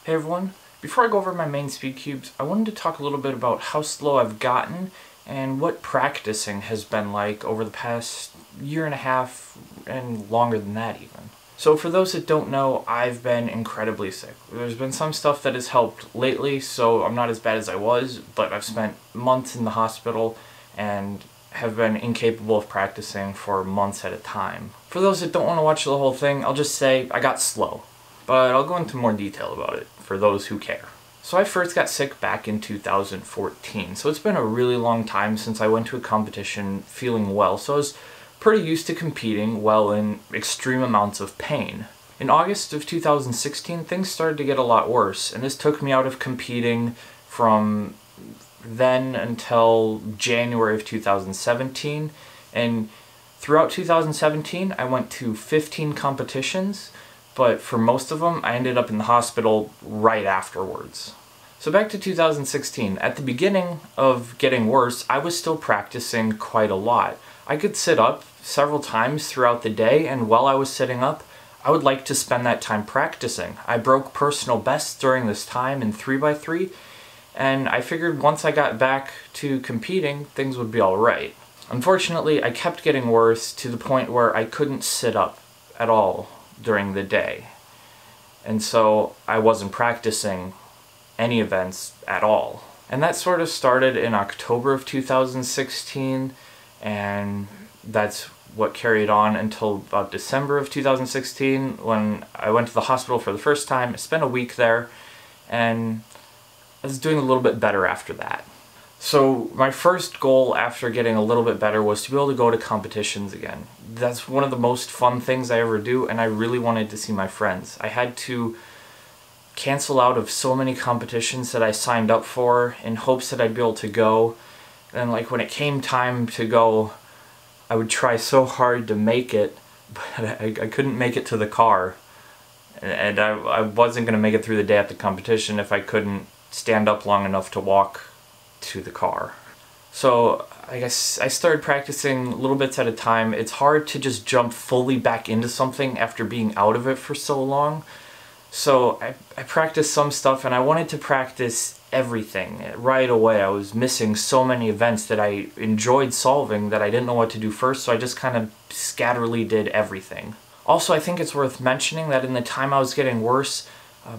Hey everyone, before I go over my main speed cubes, I wanted to talk a little bit about how slow I've gotten and what practicing has been like over the past year and a half and longer than that even. So for those that don't know, I've been incredibly sick. There's been some stuff that has helped lately, so I'm not as bad as I was, but I've spent months in the hospital and have been incapable of practicing for months at a time. For those that don't want to watch the whole thing, I'll just say I got slow. But I'll go into more detail about it for those who care. So I first got sick back in 2014, so it's been a really long time since I went to a competition feeling well, so I was pretty used to competing well in extreme amounts of pain. In August of 2016, things started to get a lot worse, and this took me out of competing from then until January of 2017, and throughout 2017 I went to 15 competitions, but for most of them, I ended up in the hospital right afterwards. So back to 2016. At the beginning of getting worse, I was still practicing quite a lot. I could sit up several times throughout the day, and while I was sitting up, I would like to spend that time practicing. I broke personal bests during this time in 3x3, and I figured once I got back to competing, things would be alright. Unfortunately, I kept getting worse to the point where I couldn't sit up at all during the day, and so I wasn't practicing any events at all. And that sort of started in October of 2016, and that's what carried on until about December of 2016 when I went to the hospital for the first time. I spent a week there, and I was doing a little bit better after that. So my first goal after getting a little bit better was to be able to go to competitions again. That's one of the most fun things I ever do, and I really wanted to see my friends. I had to cancel out of so many competitions that I signed up for in hopes that I'd be able to go. And like when it came time to go, I would try so hard to make it, but I couldn't make it to the car. And I wasn't going to make it through the day at the competition if I couldn't stand up long enough to walk to the car. So I guess I started practicing little bits at a time. It's hard to just jump fully back into something after being out of it for so long. So I practiced some stuff, and I wanted to practice everything right away. I was missing so many events that I enjoyed solving that I didn't know what to do first, so I just kind of scatterly did everything. Also, I think it's worth mentioning that in the time I was getting worse,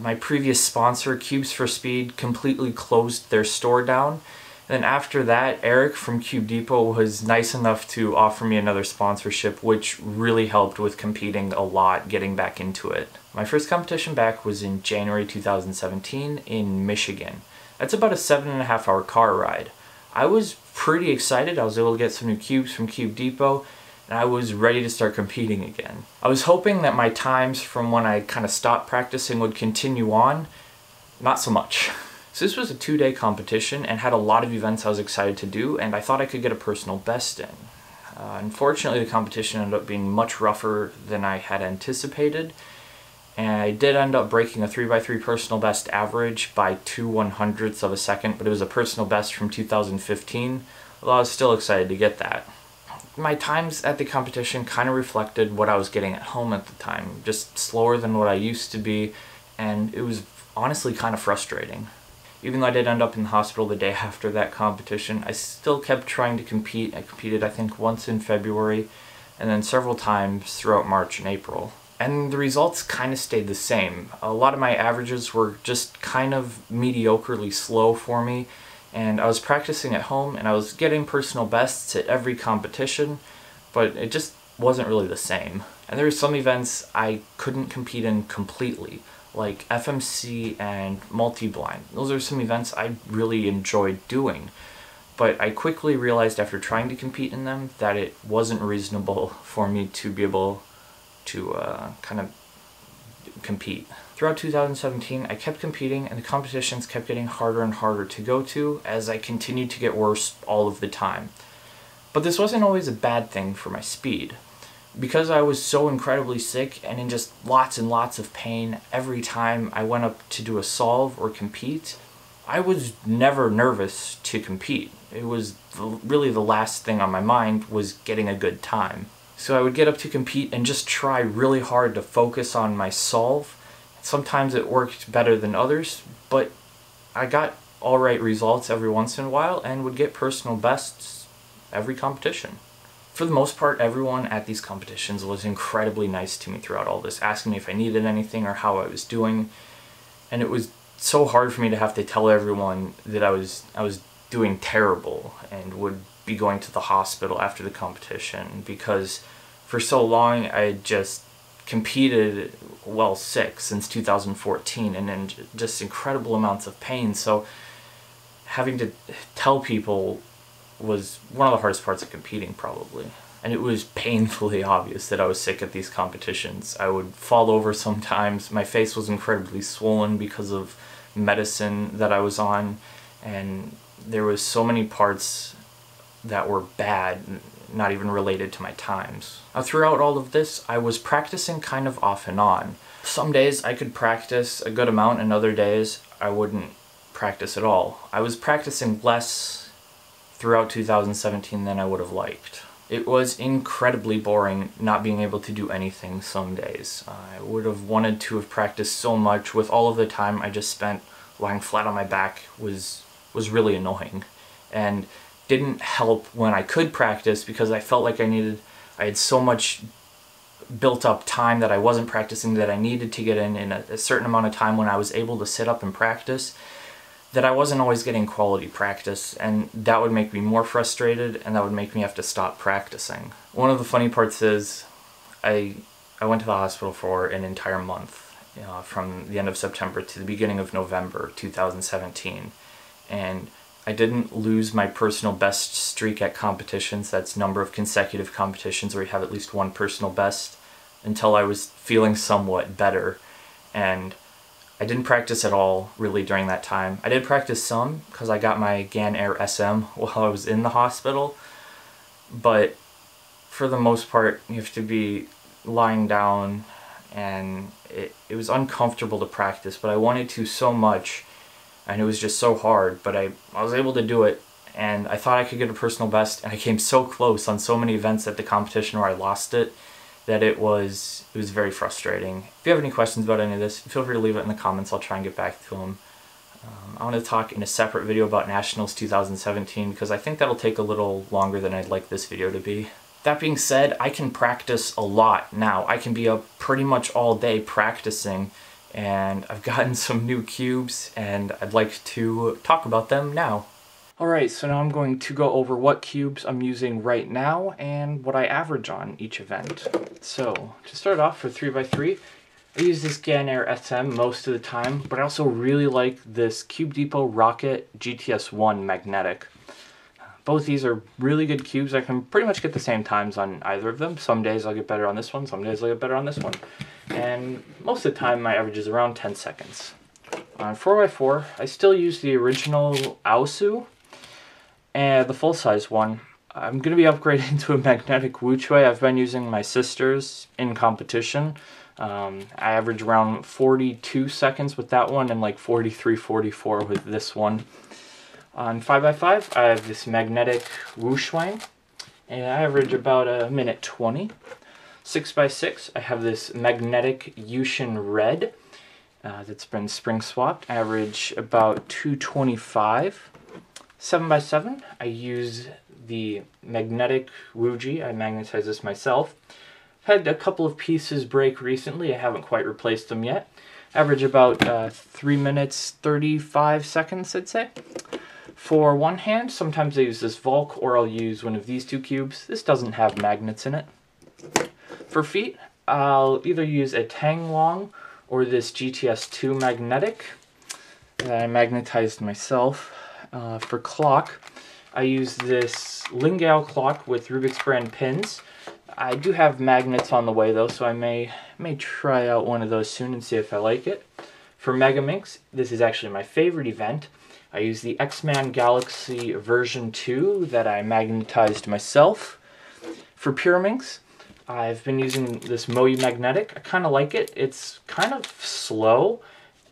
my previous sponsor, Cubes for Speed, completely closed their store down. And then after that, Eric from Cube Depot was nice enough to offer me another sponsorship, which really helped with competing a lot, getting back into it. My first competition back was in January 2017 in Michigan. That's about a 7.5 hour car ride. I was pretty excited. I was able to get some new cubes from Cube Depot, and I was ready to start competing again. I was hoping that my times from when I kind of stopped practicing would continue on. Not so much. So this was a 2-day competition and had a lot of events I was excited to do, and I thought I could get a personal best in. Unfortunately, the competition ended up being much rougher than I had anticipated, and I did end up breaking a 3x3 personal best average by 2/100ths of a second, but it was a personal best from 2015, although I was still excited to get that. My times at the competition kind of reflected what I was getting at home at the time, just slower than what I used to be, and it was honestly kind of frustrating. Even though I did end up in the hospital the day after that competition, I still kept trying to compete. I competed, I think, once in February, and then several times throughout March and April. And the results kind of stayed the same. A lot of my averages were just kind of mediocrely slow for me, and I was practicing at home, and I was getting personal bests at every competition, but it just wasn't really the same. And there were some events I couldn't compete in completely, like FMC and multi-blind. Those are some events I really enjoyed doing, but I quickly realized after trying to compete in them that it wasn't reasonable for me to be able to kind of compete. Throughout 2017, I kept competing, and the competitions kept getting harder and harder to go to as I continued to get worse all of the time. But this wasn't always a bad thing for my speed. Because I was so incredibly sick and in just lots and lots of pain every time I went up to do a solve or compete, I was never nervous to compete. It was really the last thing on my mind was getting a good time. So I would get up to compete and just try really hard to focus on my solve Sometimes it worked better than others, but I got alright results every once in a while and would get personal bests every competition. For the most part, everyone at these competitions was incredibly nice to me throughout all this, asking me if I needed anything or how I was doing. And it was so hard for me to have to tell everyone that I was doing terrible and would be going to the hospital after the competition, because for so long I had just competed well sick since 2014 and in just incredible amounts of pain. So having to tell people was one of the hardest parts of competing, probably. And it was painfully obvious that I was sick at these competitions. I would fall over sometimes. My face was incredibly swollen because of medicine that I was on, and there was so many parts that were bad, not even related to my times. Now, throughout all of this, I was practicing kind of off and on. Some days I could practice a good amount, and other days I wouldn't practice at all. I was practicing less throughout 2017 than I would have liked. It was incredibly boring not being able to do anything some days. I would have wanted to have practiced so much. With all of the time I just spent lying flat on my back was really annoying, and didn't help when I could practice, because I felt like I had so much built up time that I wasn't practicing that I needed to get in a certain amount of time when I was able to sit up and practice, that I wasn't always getting quality practice, and that would make me more frustrated, and that would make me have to stop practicing. One of the funny parts is I went to the hospital for an entire month, from the end of September to the beginning of November 2017, and I didn't lose my personal best streak at competitions, that's number of consecutive competitions where you have at least one personal best, until I was feeling somewhat better. And I didn't practice at all, really, during that time. I did practice some, because I got my GAN Air SM while I was in the hospital, but for the most part, you have to be lying down, and it was uncomfortable to practice, but I wanted to so much, and it was just so hard, but I was able to do it, and I thought I could get a personal best, and I came so close on so many events at the competition where I lost it, that it was very frustrating. If you have any questions about any of this, feel free to leave it in the comments. I'll try and get back to them. I want to talk in a separate video about Nationals 2017, because I think that'll take a little longer than I'd like this video to be. That being said, I can practice a lot now. I can be up pretty much all day practicing, and I've gotten some new cubes, and I'd like to talk about them now. Alright, so now I'm going to go over what cubes I'm using right now and what I average on each event. So, to start off for 3x3, I use this GAN Air SM most of the time, but I also really like this Cube Depot Rocket GTS1 magnetic. Both these are really good cubes. I can pretty much get the same times on either of them. Some days I'll get better on this one, some days I'll get better on this one. And most of the time my average is around 10 seconds. On 4x4, I still use the original Aosu, and the full-size one. I'm going to be upgrading to a magnetic Wuchui. I've been using my sister's in competition. I average around 42 seconds with that one and like 43, 44 with this one. On 5x5, I have this magnetic Wuchuan, and I average about a minute 20. 6x6, I have this magnetic Yushin Red that's been spring swapped. I average about 225. 7x7, I use the magnetic Wuji. I magnetize this myself. I've had a couple of pieces break recently. I haven't quite replaced them yet. Average about 3 minutes 35 seconds, I'd say. For one hand, sometimes I use this Volk, or I'll use one of these two cubes. This doesn't have magnets in it. For feet, I'll either use a Tanglong or this GTS2 magnetic that I magnetized myself. For clock, I use this Lingao clock with Rubik's brand pins. I do have magnets on the way though, so I may try out one of those soon and see if I like it. For Megaminx, this is actually my favorite event. I use the X-Man Galaxy version 2 that I magnetized myself. For Pyraminx, I've been using this Moe magnetic. I kind of like it. It's kind of slow,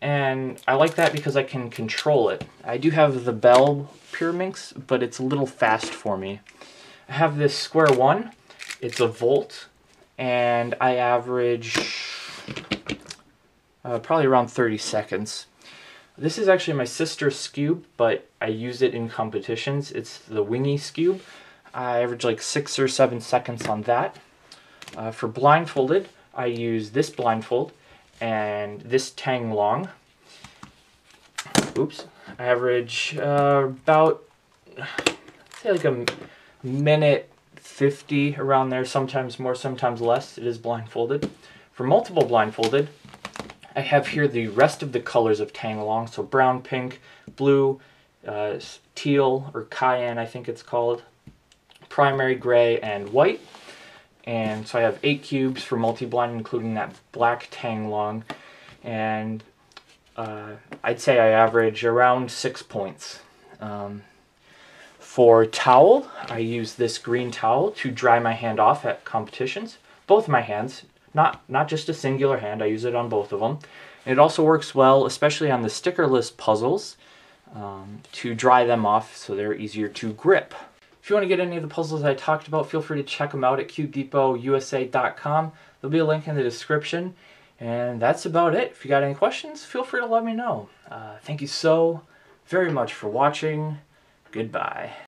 and I like that because I can control it. I do have the Bell Pyraminx, but it's a little fast for me. I have this Square One. It's a Volt, and I average probably around 30 seconds. This is actually my sister's Scube, but I use it in competitions. It's the Wingy Scube. I average like 6 or 7 seconds on that. For blindfolded, I use this blindfold and this Tang Long. Oops. I average about, say like a minute 50 around there, sometimes more, sometimes less. It is blindfolded. For multiple blindfolded, I have here the rest of the colors of Tang Long, so brown, pink, blue, teal, or cayenne I think it's called, primary gray, and white. And so I have 8 cubes for multi-blind, including that black Tang Long, and I'd say I average around 6 points. For towel, I use this green towel to dry my hand off at competitions. Both my hands, not just a singular hand, I use it on both of them. And it also works well, especially on the stickerless puzzles, to dry them off so they're easier to grip. If you want to get any of the puzzles I talked about, feel free to check them out at CubeDepotUSA.com. There'll be a link in the description. And that's about it. If you got any questions, feel free to let me know. Thank you so very much for watching. Goodbye.